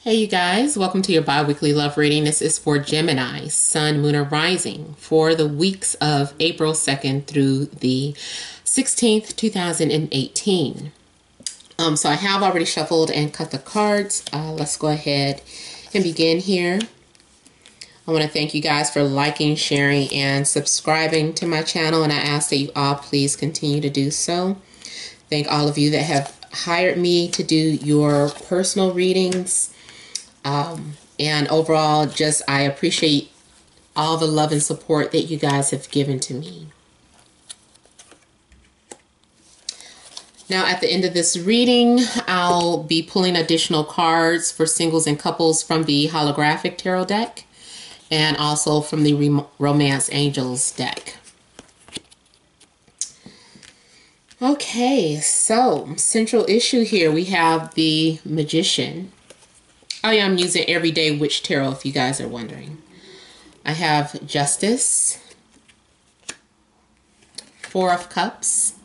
Hey you guys, welcome to your bi-weekly love reading. This is for Gemini, Sun, Moon, or Rising for the weeks of April 2nd through the 16th, 2018. So I have already shuffled and cut the cards. Let's go ahead and begin here. I want to thank you guys for liking, sharing, and subscribing to my channel, and I ask that you all please continue to do so. Thank all of you that have hired me to do your personal readings. And overall, just I appreciate all the love and support that you guys have given to me. Now, at the end of this reading, I'll be pulling additional cards for singles and couples from the holographic tarot deck and also from the Romance Angels deck. Okay, so central issue here, we have the Magician. Oh yeah, I'm using Everyday Witch Tarot if you guys are wondering. I have Justice, Four of Cups.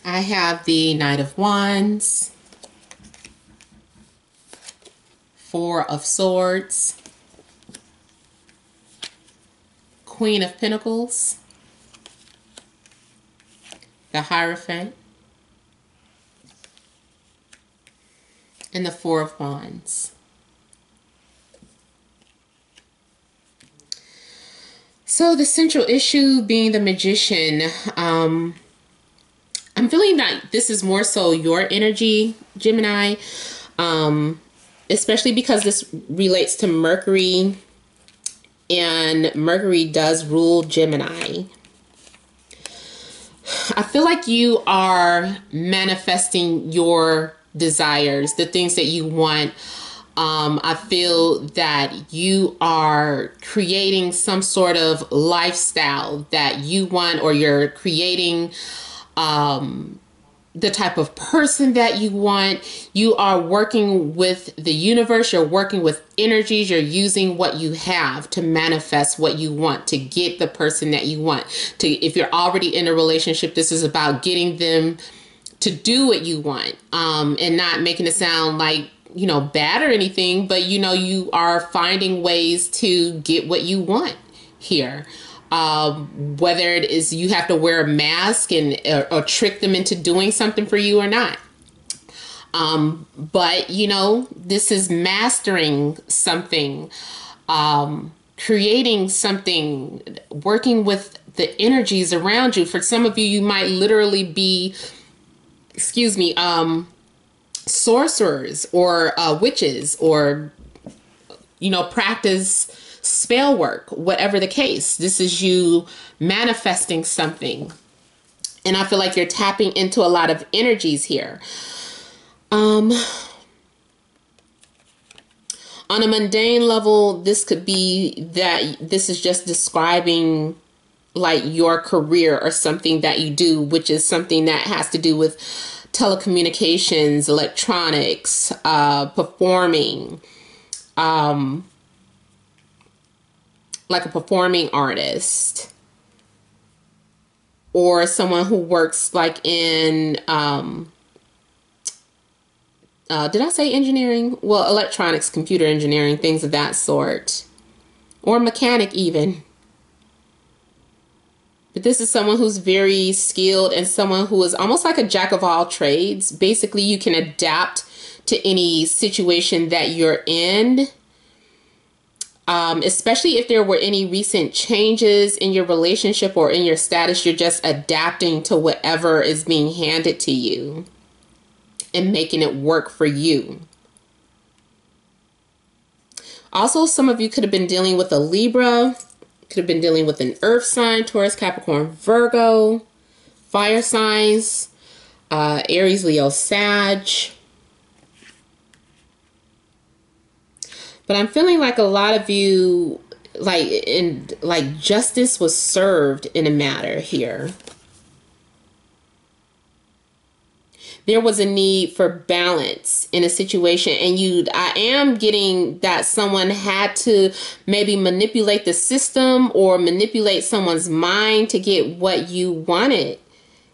I have the Knight of Wands, Four of Swords, Queen of Pentacles, the Hierophant, and the Four of Wands. So the central issue being the Magician, I'm feeling that this is more so your energy, Gemini, especially because this relates to Mercury, and Mercury does rule Gemini. I feel like you are manifesting your desires, the things that you want. I feel that you are creating some sort of lifestyle that you want, or you're creating the type of person that you want. You are working with the universe, you're working with energies, you're using what you have to manifest what you want, to get the person that you want. If you're already in a relationship, this is about getting them to do what you want, and not making it sound like, you know, bad or anything, but you know, you are finding ways to get what you want here. Whether it is you have to wear a mask and or trick them into doing something for you or not. But you know, this is mastering something, creating something, working with the energies around you. For some of you, you might literally be, sorcerers or witches, or, you know, practice spell work, whatever the case. This is you manifesting something. And I feel like you're tapping into a lot of energies here. On a mundane level, this could be that this is just describing like your career or something that you do, which is something that has to do with telecommunications, electronics, performing, like a performing artist, or someone who works like in, did I say engineering? Well, electronics, computer engineering, things of that sort, or mechanic even. But this is someone who's very skilled and someone who is almost like a jack of all trades. Basically, you can adapt to any situation that you're in, especially if there were any recent changes in your relationship or in your status. You're just adapting to whatever is being handed to you and making it work for you. Also, some of you could have been dealing with a Libra. Could have been dealing with an earth sign, Taurus, Capricorn, Virgo, fire signs, Aries, Leo, Sag. But I'm feeling like a lot of you, like justice was served in a matter here. There was a need for balance in a situation, and I am getting that someone had to maybe manipulate the system or manipulate someone's mind to get what you wanted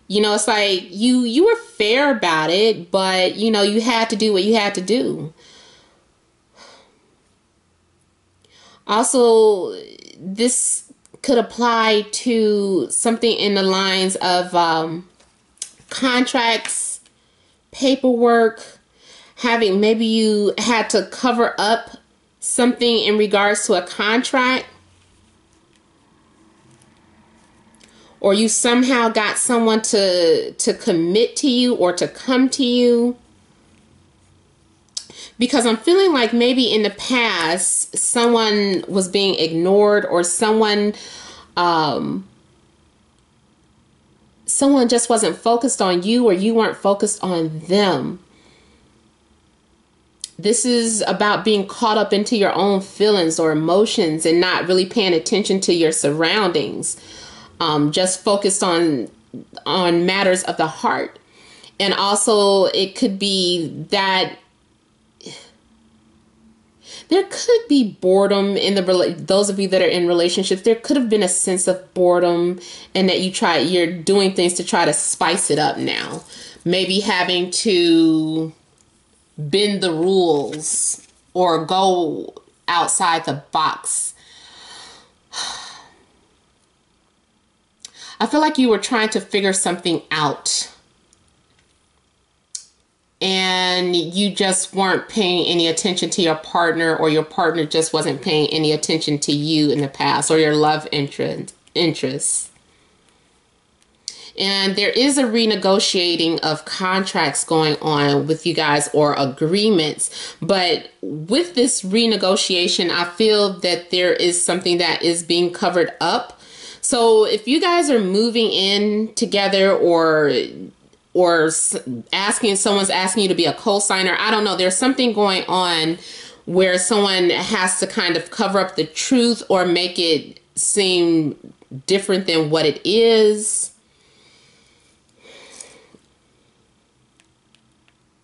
You know, it's like you were fair about it, but you know, you had to do what you had to do. Also, this could apply to something in the lines of contracts, paperwork, having, maybe you had to cover up something in regards to a contract, or you somehow got someone to commit to you or to come to you. Because I'm feeling like maybe in the past someone was being ignored, or someone just wasn't focused on you, or you weren't focused on them. This is about being caught up into your own feelings or emotions and not really paying attention to your surroundings. Just focused on matters of the heart. And also it could be that there could be boredom in those of you that are in relationships. There could have been a sense of boredom, and that you're doing things to try to spice it up now. Maybe having to bend the rules or go outside the box. I feel like you were trying to figure something out, and you just weren't paying any attention to your partner, or your partner just wasn't paying any attention to you in the past, or your love interests. And there is a renegotiating of contracts going on with you guys, or agreements. But with this renegotiation, I feel that there is something that is being covered up. So if you guys are moving in together, or someone's asking you to be a co-signer, I don't know, there's something going on where someone has to kind of cover up the truth or make it seem different than what it is.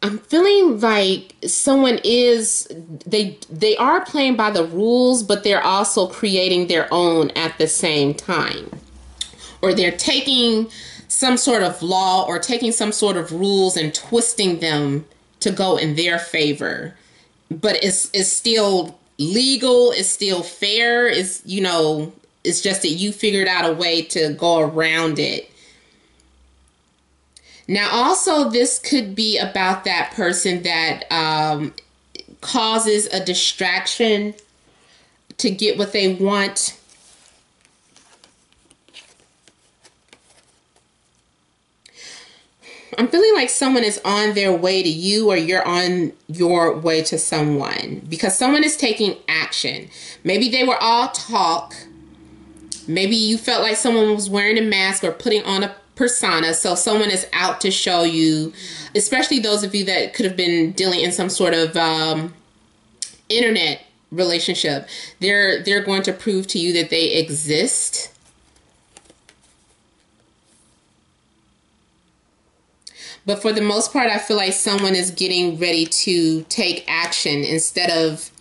I'm feeling like someone they are playing by the rules, but they're also creating their own at the same time. Or they're taking some sort of law, or taking some sort of rules and twisting them to go in their favor. But it's still legal, it's still fair, it's just that you figured out a way to go around it. Now, also, this could be about that person that causes a distraction to get what they want. I'm feeling like someone is on their way to you, or you're on your way to someone, because someone is taking action. Maybe they were all talk. Maybe you felt like someone was wearing a mask or putting on a persona. So someone is out to show you, especially those of you that could have been dealing in some sort of internet relationship. They're going to prove to you that they exist. But for the most part, I feel like someone is getting ready to take action. Instead of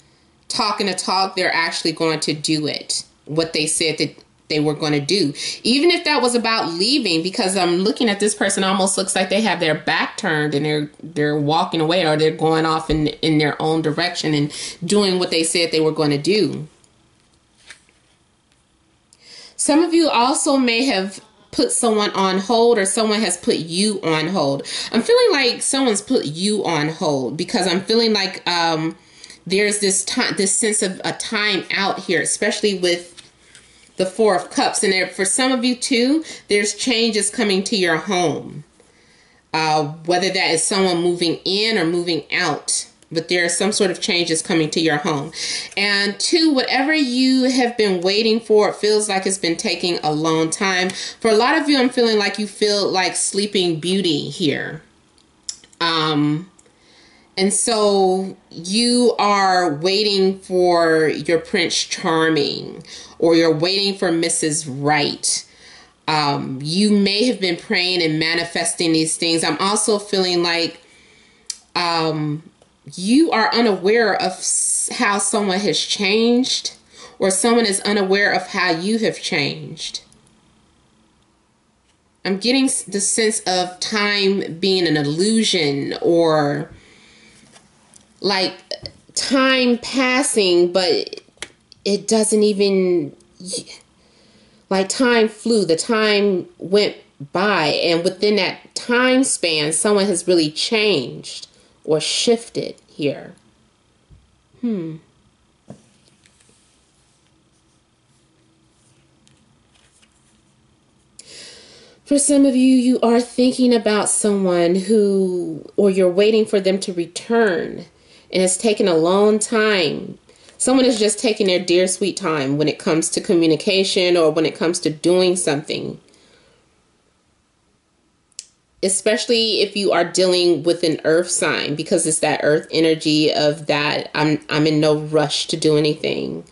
talking a talk, they're actually going to do it. What they said that they were going to do. Even if that was about leaving, because I'm looking at this person, almost looks like they have their back turned and they're walking away, or they're going off in their own direction and doing what they said they were going to do. Some of you also may have put someone on hold, or someone has put you on hold. I'm feeling like someone's put you on hold, because I'm feeling like there's this sense of a time out here, especially with the Four of Cups. And for some of you too, there's changes coming to your home. Whether that is someone moving in or moving out. But there are some sort of changes coming to your home. And two, whatever you have been waiting for, it feels like it's been taking a long time. For a lot of you, I'm feeling like you feel like Sleeping Beauty here. And so you are waiting for your Prince Charming, or you're waiting for Mrs. Right. You may have been praying and manifesting these things. I'm also feeling like you are unaware of how someone has changed, or someone is unaware of how you have changed. I'm getting the sense of time being an illusion, or like time passing, but it doesn't even, like time flew, the time went by, and within that time span, someone has really changed or shifted here. For some of you, you are thinking about someone who, or you're waiting for them to return, and it's taken a long time. Someone is just taking their dear sweet time when it comes to communication or when it comes to doing something. Especially if you are dealing with an earth sign, because it's that earth energy of that I'm in no rush to do anything.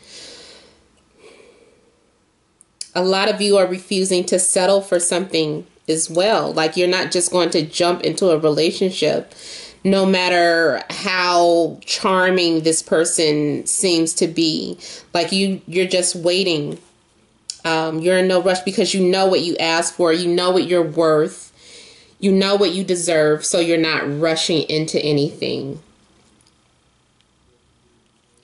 A lot of you are refusing to settle for something as well. Like, you're not just going to jump into a relationship, no matter how charming this person seems to be. Like, you're just waiting. You're in no rush because you know what you asked for. You know what you're worth. You know what you deserve. So you're not rushing into anything.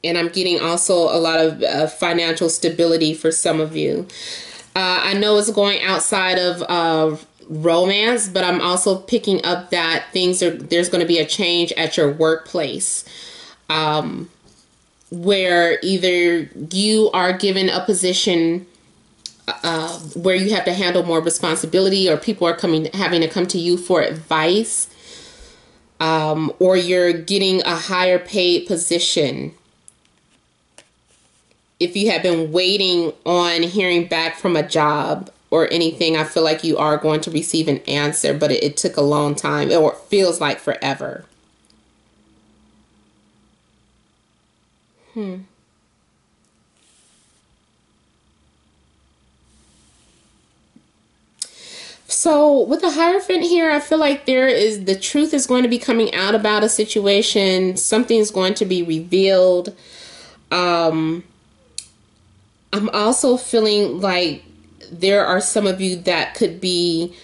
And I'm getting also a lot of financial stability for some of you. I know it's going outside of romance, but I'm also picking up that there's going to be a change at your workplace, where either you are given a position where you have to handle more responsibility, or people are having to come to you for advice, or you're getting a higher paid position. If you have been waiting on hearing back from a job or anything, I feel like you are going to receive an answer, but it took a long time, or it feels like forever. So with the Hierophant here, I feel like the truth is going to be coming out about a situation. Something's going to be revealed. I'm also feeling like there are some of you that could be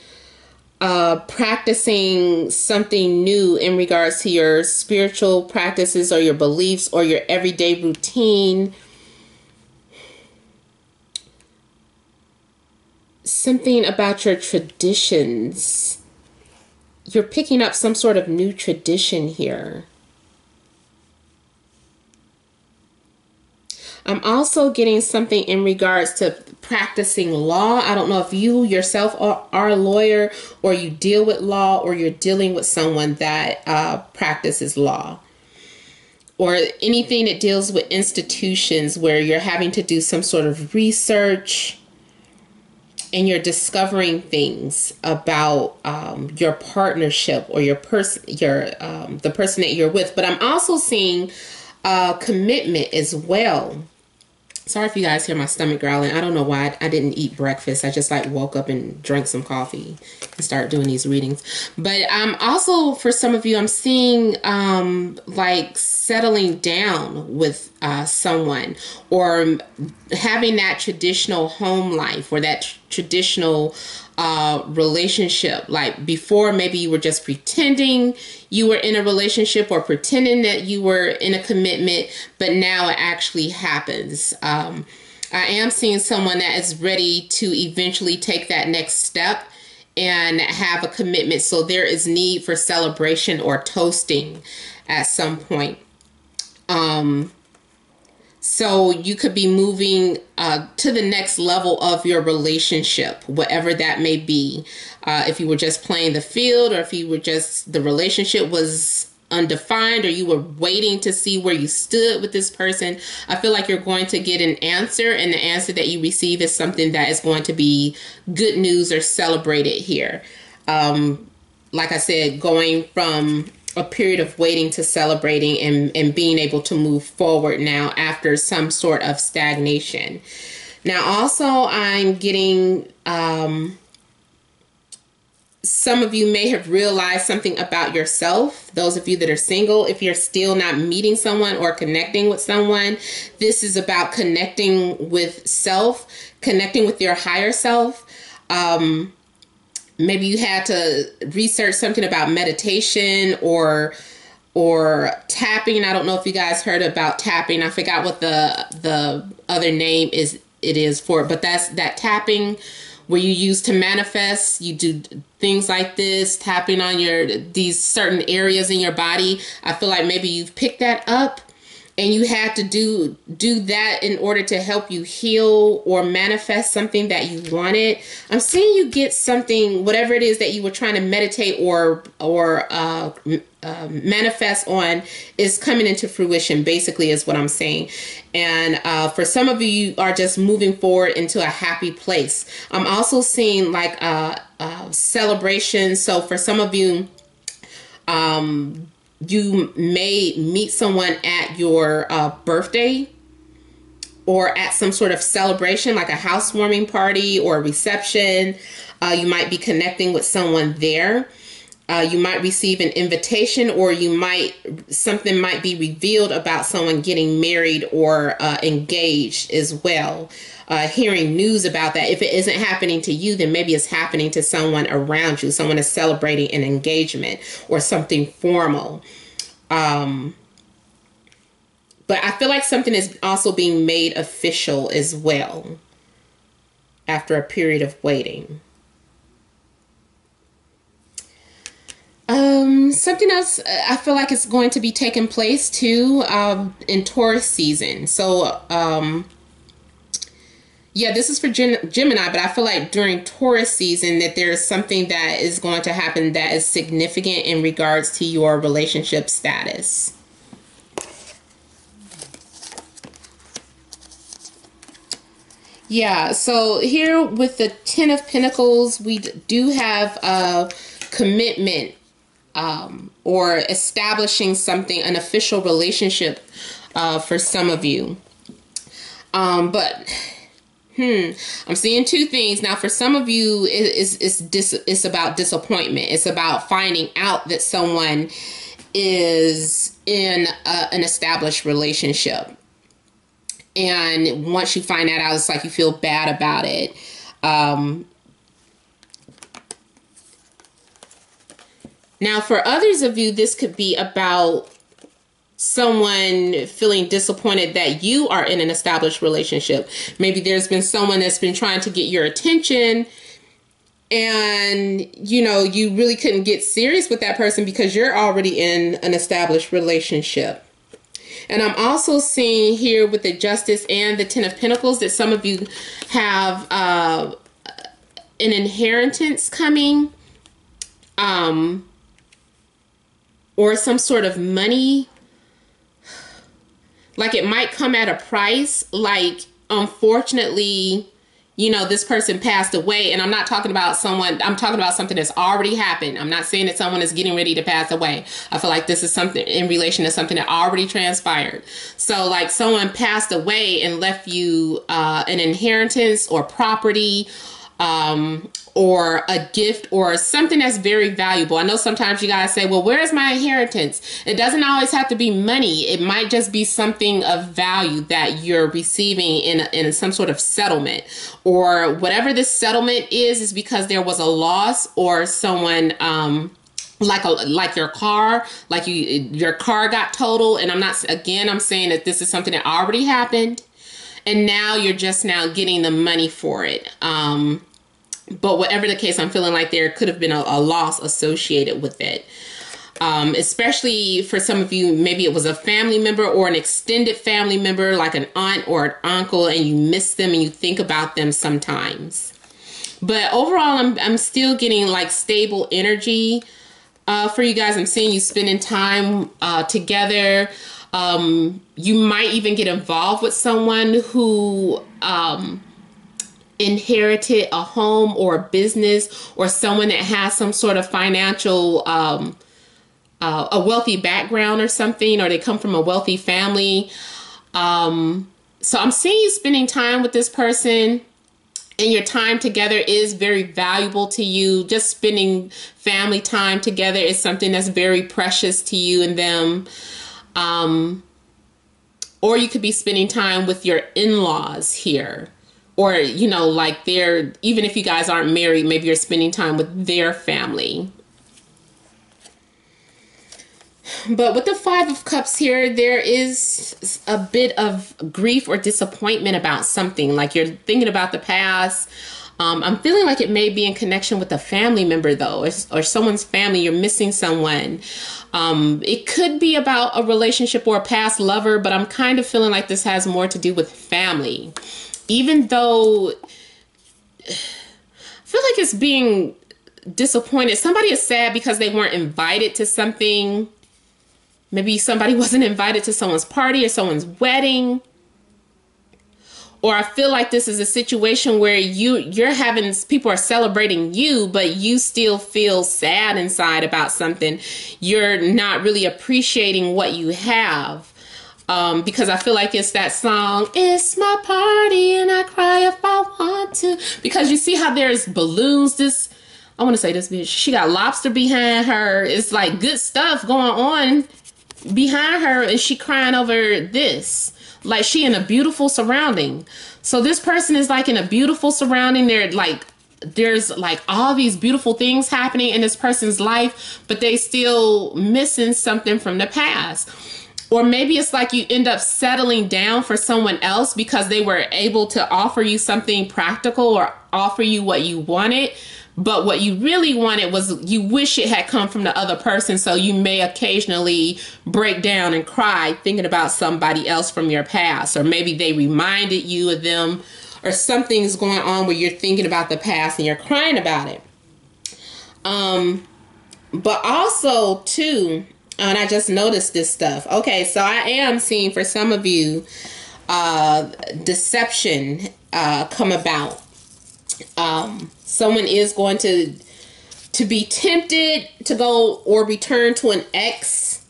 practicing something new in regards to your spiritual practices or your beliefs or your everyday routine. Something about your traditions. You're picking up some sort of new tradition here. I'm also getting something in regards to practicing law. I don't know if you yourself are a lawyer, or you deal with law, or you're dealing with someone that practices law, or anything that deals with institutions where you're having to do some sort of research and you're discovering things about your partnership or the person that you're with. But I'm also seeing commitment as well. Sorry if you guys hear my stomach growling. I don't know why I didn't eat breakfast. I just woke up and drank some coffee and started doing these readings. But also, for some of you, I'm seeing like settling down with someone, or having that traditional home life, or that traditional relationship. Like before, maybe you were just pretending you were in a relationship, or pretending that you were in a commitment, but now it actually happens. I am seeing someone that is ready to eventually take that next step and have a commitment. So there is need for celebration or toasting at some point. So you could be moving to the next level of your relationship, whatever that may be. If you were just playing the field, or if you were just, the relationship was undefined, or you were waiting to see where you stood with this person, I feel like you're going to get an answer, and the answer that you receive is something that is going to be good news or celebrated here. Like I said, going from a period of waiting to celebrating, and being able to move forward now after some sort of stagnation. Now, also, I'm getting some of you may have realized something about yourself. Those of you that are single, if you're still not meeting someone or connecting with someone, this is about connecting with self, connecting with your higher self. maybe you had to research something about meditation or tapping. I don't know if you guys heard about tapping. I forgot what the other name is for it, but that's that tapping where you use to manifest. You do things like this, tapping on these certain areas in your body. I feel like maybe you've picked that up and you had to do that in order to help you heal or manifest something that you wanted. I'm seeing you get something, whatever it is that you were trying to meditate or manifest on, is coming into fruition, basically, is what I'm saying. And for some of you, you are just moving forward into a happy place. I'm also seeing like celebration. So for some of you, you may meet someone at your birthday or at some sort of celebration, like a housewarming party or a reception. You might be connecting with someone there. You might receive an invitation, or something might be revealed about someone getting married or engaged as well. Hearing news about that. If it isn't happening to you, then maybe it's happening to someone around you. Someone is celebrating an engagement or something formal. But I feel like something is also being made official as well after a period of waiting. Something else I feel like it's going to be taking place too in Taurus season. So, yeah, this is for Gemini, but I feel like during Taurus season that there's something that is going to happen that is significant in regards to your relationship status. Yeah, so here with the Ten of Pentacles, we do have a commitment or establishing something, an official relationship for some of you. But I'm seeing two things. Now, for some of you, it's about disappointment. It's about finding out that someone is in an established relationship. And once you find that out, it's like you feel bad about it. Now, for others of you, this could be about someone feeling disappointed that you are in an established relationship. Maybe there's been someone that's been trying to get your attention and, you know, you really couldn't get serious with that person because you're already in an established relationship. And I'm also seeing here with the Justice and the Ten of Pentacles that some of you have an inheritance coming, or some sort of money. Like it might come at a price. Like, unfortunately, you know, this person passed away. And I'm not talking about someone, I'm talking about something that's already happened. I'm not saying that someone is getting ready to pass away. I feel like this is something in relation to something that already transpired. So like someone passed away and left you an inheritance or property, or a gift or something that's very valuable. I know sometimes you guys say, well, where's my inheritance? It doesn't always have to be money. It might just be something of value that you're receiving in some sort of settlement, or whatever this settlement is because there was a loss or someone, like your car, like your car got totaled. And I'm saying that this is something that already happened and now you're just now getting the money for it. But whatever the case, I'm feeling like there could have been a loss associated with it. Especially for some of you, maybe it was a family member or an extended family member, like an aunt or an uncle, and you miss them and you think about them sometimes. But overall, I'm still getting like stable energy for you guys. I'm seeing you spending time together. You might even get involved with someone who inherited a home or a business, or someone that has some sort of financial, a wealthy background or something, or they come from a wealthy family. So I'm seeing you spending time with this person, and your time together is very valuable to you. Just spending family time together is something that's very precious to you and them. Or you could be spending time with your in-laws here, or, you know, like they're, even if you guys aren't married, maybe you're spending time with their family. But with the Five of Cups here, there is a bit of grief or disappointment about something. Like you're thinking about the past. I'm feeling like it may be in connection with a family member, though, or someone's family. You're missing someone. It could be about a relationship or a past lover, but I'm kind of feeling like this has more to do with family. Even though I feel like it's being disappointed. Somebody is sad because they weren't invited to something. Maybe somebody wasn't invited to someone's party or someone's wedding. Or I feel like this is a situation where you're having, people are celebrating you, but you still feel sad inside about something. You're not really appreciating what you have. Because I feel like it's that song, "It's my party and I cry if I want to." Because you see how there's balloons, I want to say this bitch, she got lobster behind her. It's like good stuff going on behind her, and she crying over this. Like she in a beautiful surrounding. So this person is like in a beautiful surrounding. There's like all these beautiful things happening in this person's life, but they still missing something from the past. Or maybe it's like you end up settling down for someone else because they were able to offer you something practical or offer you what you wanted. But what you really wanted was, you wish it had come from the other person. So you may occasionally break down and cry thinking about somebody else from your past. Or maybe they reminded you of them, or something's going on where you're thinking about the past and you're crying about it. But also too, and I just noticed this stuff. Okay, so I am seeing for some of you deception come about. Someone is going to be tempted to go or return to an ex.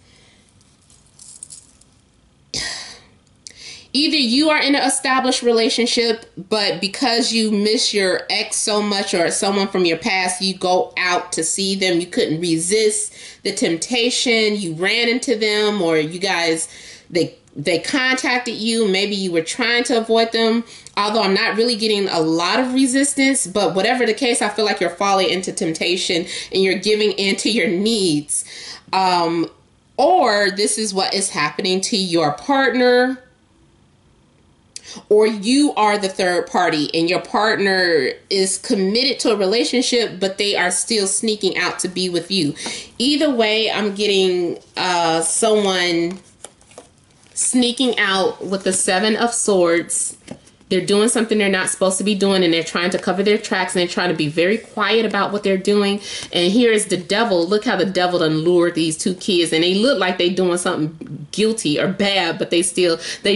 Either you are in an established relationship, but because you miss your ex so much, or someone from your past, you go out to see them. You couldn't resist the temptation. You ran into them, or you guys, they contacted you. Maybe you were trying to avoid them. Although I'm not really getting a lot of resistance, but whatever the case, I feel like you're falling into temptation and you're giving in to your needs. Or this is what is happening to your partner, or you are the third party and your partner is committed to a relationship, but they are still sneaking out to be with you. Either way, I'm getting someone sneaking out with the Seven of Swords. They're doing something they're not supposed to be doing, and they're trying to cover their tracks, and they're trying to be very quiet about what they're doing. And here is the devil. Look how the devil done lured these two kids, and they look like they doing something guilty or bad, but they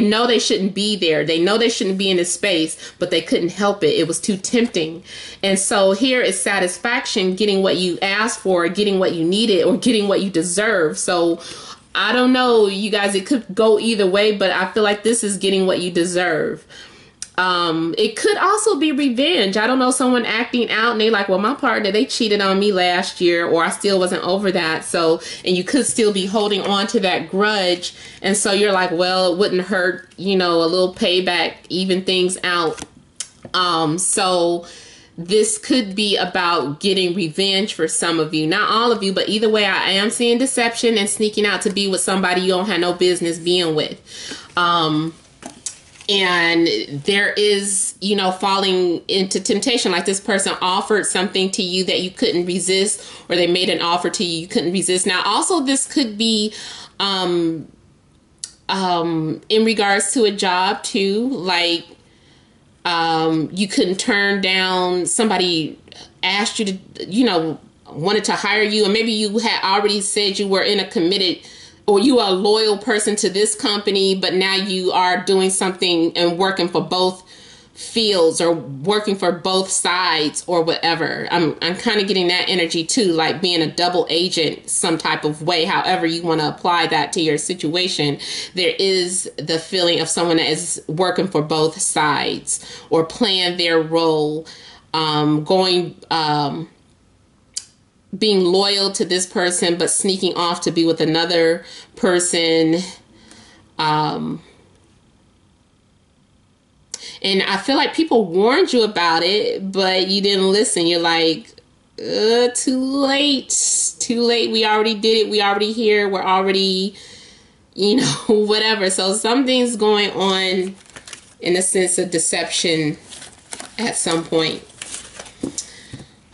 know they shouldn't be there. They know they shouldn't be in this space, but they couldn't help it. It was too tempting. And so here is satisfaction, getting what you asked for, getting what you needed, or getting what you deserve. So I don't know, you guys, it could go either way, but I feel like this is getting what you deserve. It could also be revenge. I don't know, someone acting out and they like, well, my partner, they cheated on me last year, or I still wasn't over that. So, and you could still be holding on to that grudge. And so you're like, well, it wouldn't hurt, a little payback, even things out. So this could be about getting revenge for some of you. Not all of you, but either way, I am seeing deception and sneaking out to be with somebody you don't have no business being with. And there is, falling into temptation. Like this person offered something to you that you couldn't resist, or they made an offer to you couldn't resist. Now, also, this could be in regards to a job too. Like you couldn't turn down, somebody asked you to, wanted to hire you, and maybe you had already said you were in a committed, or you are a loyal person to this company, but now you are doing something and working for both fields, or working for both sides, or whatever. I'm kind of getting that energy too, like being a double agent some type of way. However you want to apply that to your situation, there is the feeling of someone that is working for both sides, or playing their role, being loyal to this person, but sneaking off to be with another person. And I feel like people warned you about it, but you didn't listen. You're like, too late. Too late. We already did it. We already here. We're already, you know, whatever. So something's going on in a sense of deception at some point.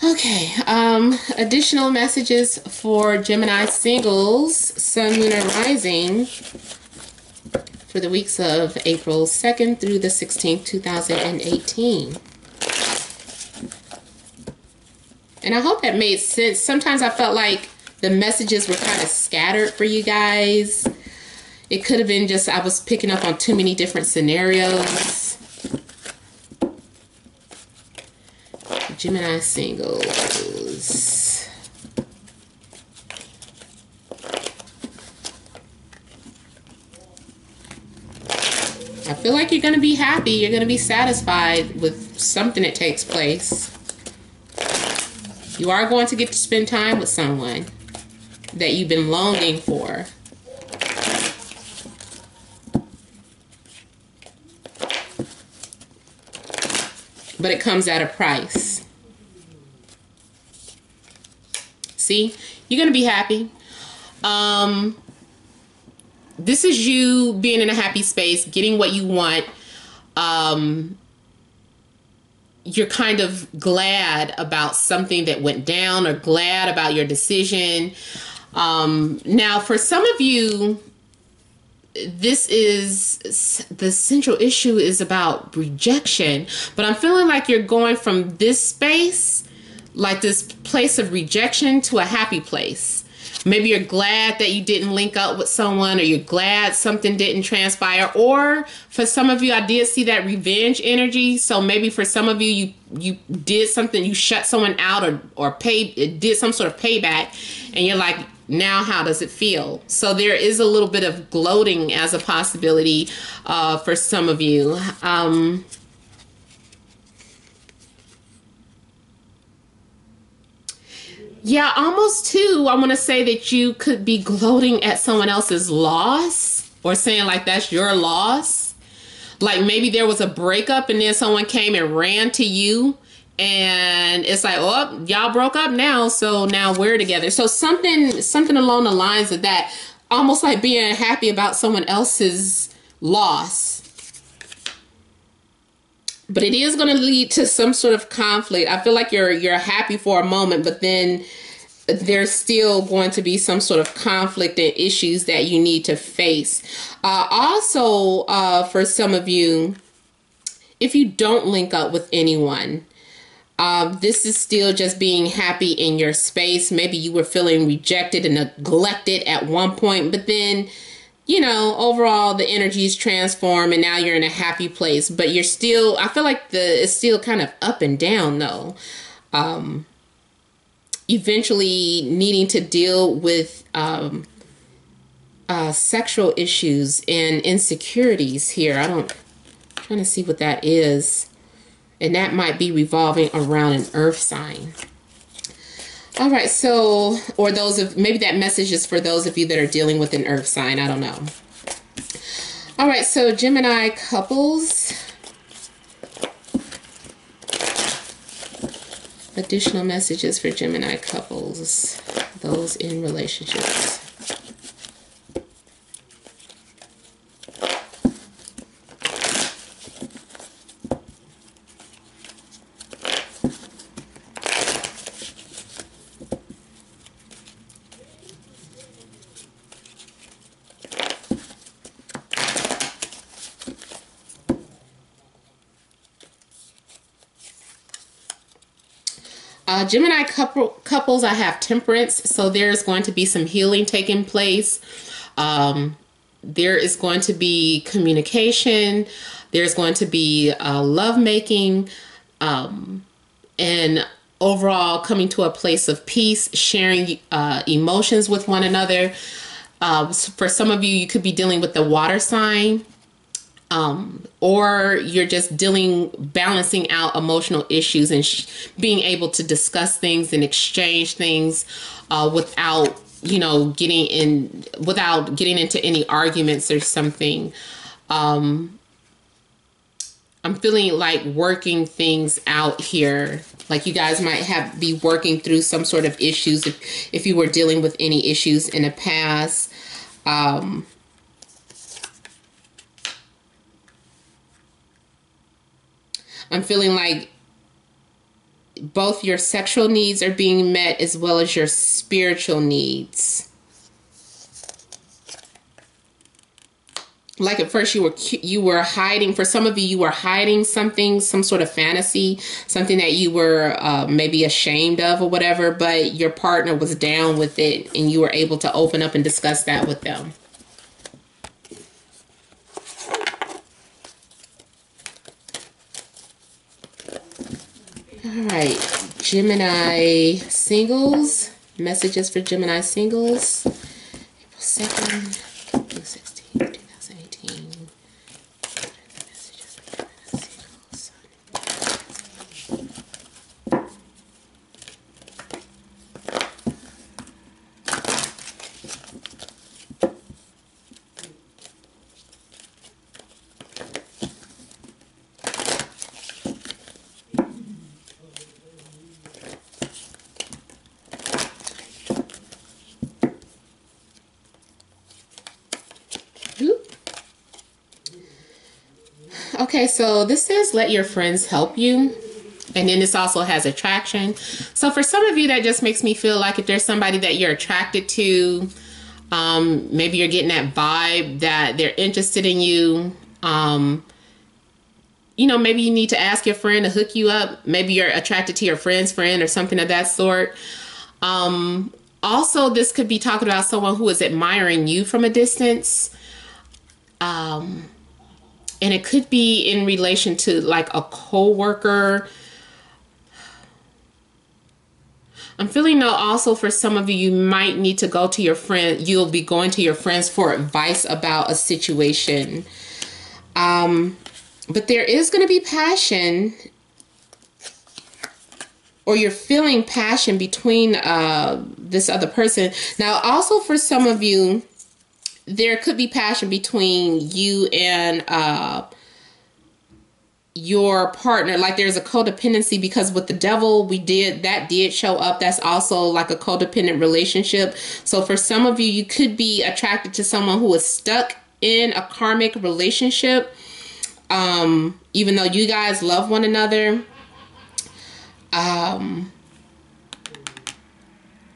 Okay, additional messages for Gemini singles, Sun, Moon, and Rising for the weeks of April 2nd through the 16th, 2018. And I hope that made sense. Sometimes I felt like the messages were kind of scattered for you guys. It could have been just I was picking up on too many different scenarios. Gemini singles. I feel like you're going to be happy. You're going to be satisfied with something that takes place. You are going to get to spend time with someone that you've been longing for. But it comes at a price. See, you're going to be happy. This is you being in a happy space, getting what you want. You're kind of glad about something that went down or glad about your decision. Now, for some of you, this is the central issue is about rejection, but I'm feeling like you're going from this space, like this place of rejection, to a happy place. Maybe you're glad that you didn't link up with someone, or you're glad something didn't transpire, or for some of you, I did see that revenge energy. So maybe for some of you, you did something, you shut someone out or did some sort of payback, and you're like, now how does it feel? So there is a little bit of gloating as a possibility for some of you. Yeah, almost too. I want to say that you could be gloating at someone else's loss, or saying like that's your loss. Like maybe there was a breakup and then someone came and ran to you, and it's like, oh, y'all broke up now, so now we're together. So something along the lines of that, almost like being happy about someone else's loss. But it is going to lead to some sort of conflict. I feel like you're happy for a moment, but then there's still going to be some sort of conflict and issues that you need to face. Also, for some of you, if you don't link up with anyone, this is still just being happy in your space. Maybe you were feeling rejected and neglected at one point, but then, you know, overall the energies transform and now you're in a happy place. But you're still, I feel like it's still kind of up and down though. Eventually needing to deal with sexual issues and insecurities here. I'm trying to see what that is. And that might be revolving around an earth sign. All right, so, or maybe that message is for those of you that are dealing with an earth sign. I don't know. All right, so Gemini couples. Additional messages for Gemini couples, those in relationships. Gemini couples, I have Temperance, so there's going to be some healing taking place. There is going to be communication. There's going to be lovemaking, and overall coming to a place of peace, sharing emotions with one another. For some of you, you could be dealing with the water sign. Or you're just balancing out emotional issues and being able to discuss things and exchange things without, you know, getting into any arguments or something. I'm feeling like working things out here. Like you guys might be working through some sort of issues if you were dealing with any issues in the past. I'm feeling like both your sexual needs are being met as well as your spiritual needs. Like at first you were hiding, for some of you were hiding something, some sort of fantasy, something that you were maybe ashamed of or whatever, but your partner was down with it and you were able to open up and discuss that with them. All right, Gemini singles, messages for Gemini singles, April 2nd, 16, 2018. Messages for Gemini singles. Okay, so this says let your friends help you. And then this also has attraction. So for some of you, that just makes me feel like if there's somebody that you're attracted to, maybe you're getting that vibe that they're interested in you. You know, maybe you need to ask your friend to hook you up. Maybe you're attracted to your friend's friend or something of that sort. Also, this could be talking about someone who is admiring you from a distance. And it could be in relation to like a coworker. I'm feeling though also for some of you, you might need to go to your friend. You'll be going to your friends for advice about a situation. But there is going to be passion, or you're feeling passion between this other person. Now, also for some of you, there could be passion between you and your partner. Like there's a codependency, because with the devil that did show up. That's also like a codependent relationship. So for some of you, you could be attracted to someone who is stuck in a karmic relationship, even though you guys love one another.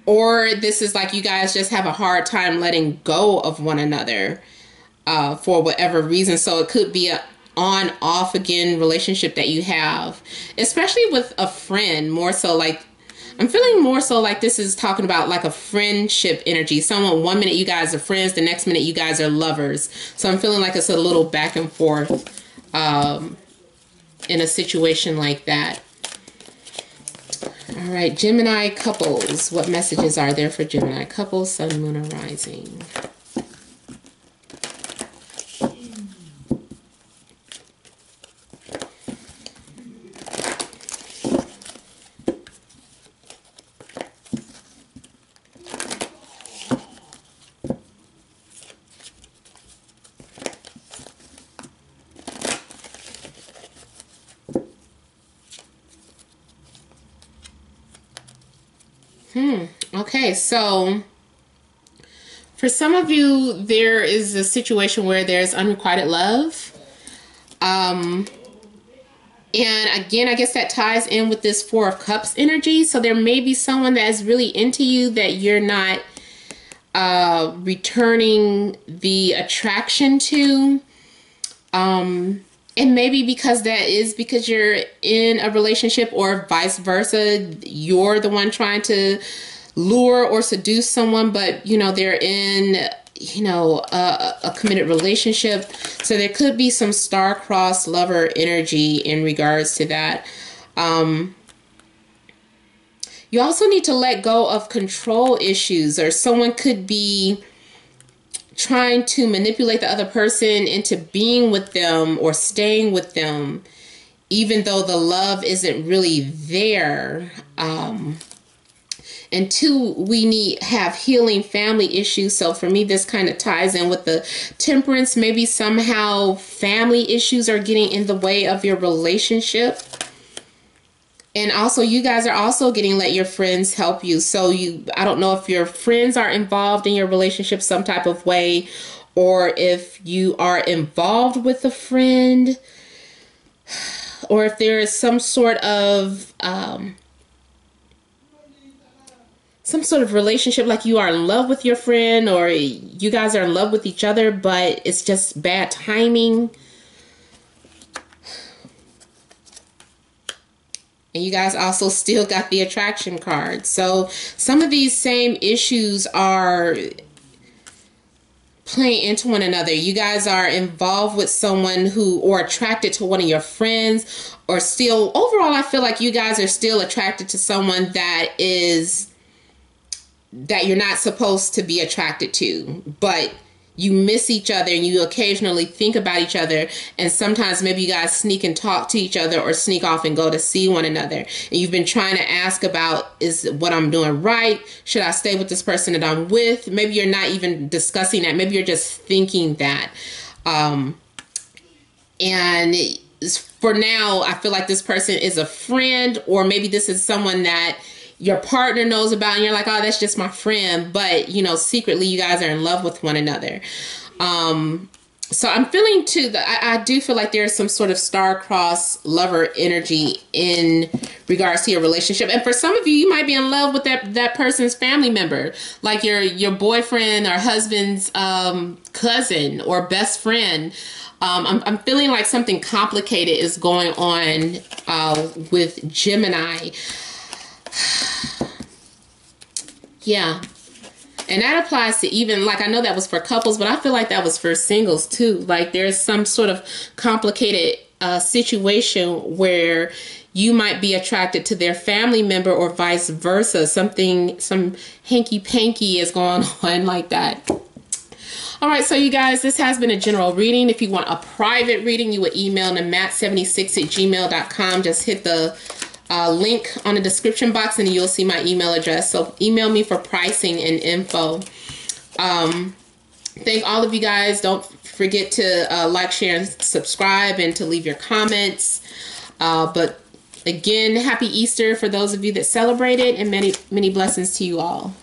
Or this is like you guys just have a hard time letting go of one another for whatever reason. So it could be a on off again relationship that you have, especially with a friend. More so like, I'm feeling more so like this is talking about like a friendship energy. Someone, 1 minute you guys are friends, the next minute you guys are lovers. So I'm feeling like it's a little back and forth in a situation like that. All right, Gemini couples. What messages are there for Gemini couples, Sun, Moon, or Rising? Okay, so for some of you, there is a situation where there's unrequited love. And again, I guess that ties in with this Four of Cups energy. So there may be someone that is really into you that you're not returning the attraction to. And maybe because you're in a relationship, or vice versa. You're the one trying to lure or seduce someone, but, you know, they're in, you know, a committed relationship. So there could be some star-crossed lover energy in regards to that. You also need to let go of control issues, or someone could be trying to manipulate the other person into being with them or staying with them, even though the love isn't really there. And two, we have healing family issues. So for me, this kind of ties in with the Temperance. Maybe somehow family issues are getting in the way of your relationship. And also, you guys are also getting let your friends help you. So I don't know if your friends are involved in your relationship some type of way, or if you are involved with a friend, or if there is some sort of relationship, like you are in love with your friend, or you guys are in love with each other, but it's just bad timing. And you guys also still got the attraction card. So some of these same issues are playing into one another. You guys are involved with someone or attracted to one of your friends, or still, overall, I feel like you guys are still attracted to someone that you're not supposed to be attracted to, but you miss each other and you occasionally think about each other, and sometimes maybe you guys sneak and talk to each other or sneak off and go to see one another. And you've been trying to ask about, is what I'm doing right? Should I stay with this person that I'm with? Maybe you're not even discussing that. Maybe you're just thinking that. And for now, I feel like this person is a friend, or maybe this is someone that your partner knows about, and you're like, oh, that's just my friend. But, secretly you guys are in love with one another. So I'm feeling too that I do feel like there's some sort of star-crossed lover energy in regards to your relationship. And for some of you, you might be in love with that person's family member, like your boyfriend or husband's cousin or best friend. I'm feeling like something complicated is going on with Gemini. Yeah. And that applies to even, like, I know that was for couples, but I feel like that was for singles too. Like, there's some sort of complicated situation where you might be attracted to their family member or vice versa. Some hanky-panky is going on like that. All right, so you guys, this has been a general reading. If you want a private reading, you would email to matt76@gmail.com. Just hit the link on the description box and you'll see my email address. So email me for pricing and info. Thank all of you guys. Don't forget to like, share, and subscribe, and to leave your comments. But again, happy Easter for those of you that celebrate it, and many, many blessings to you all.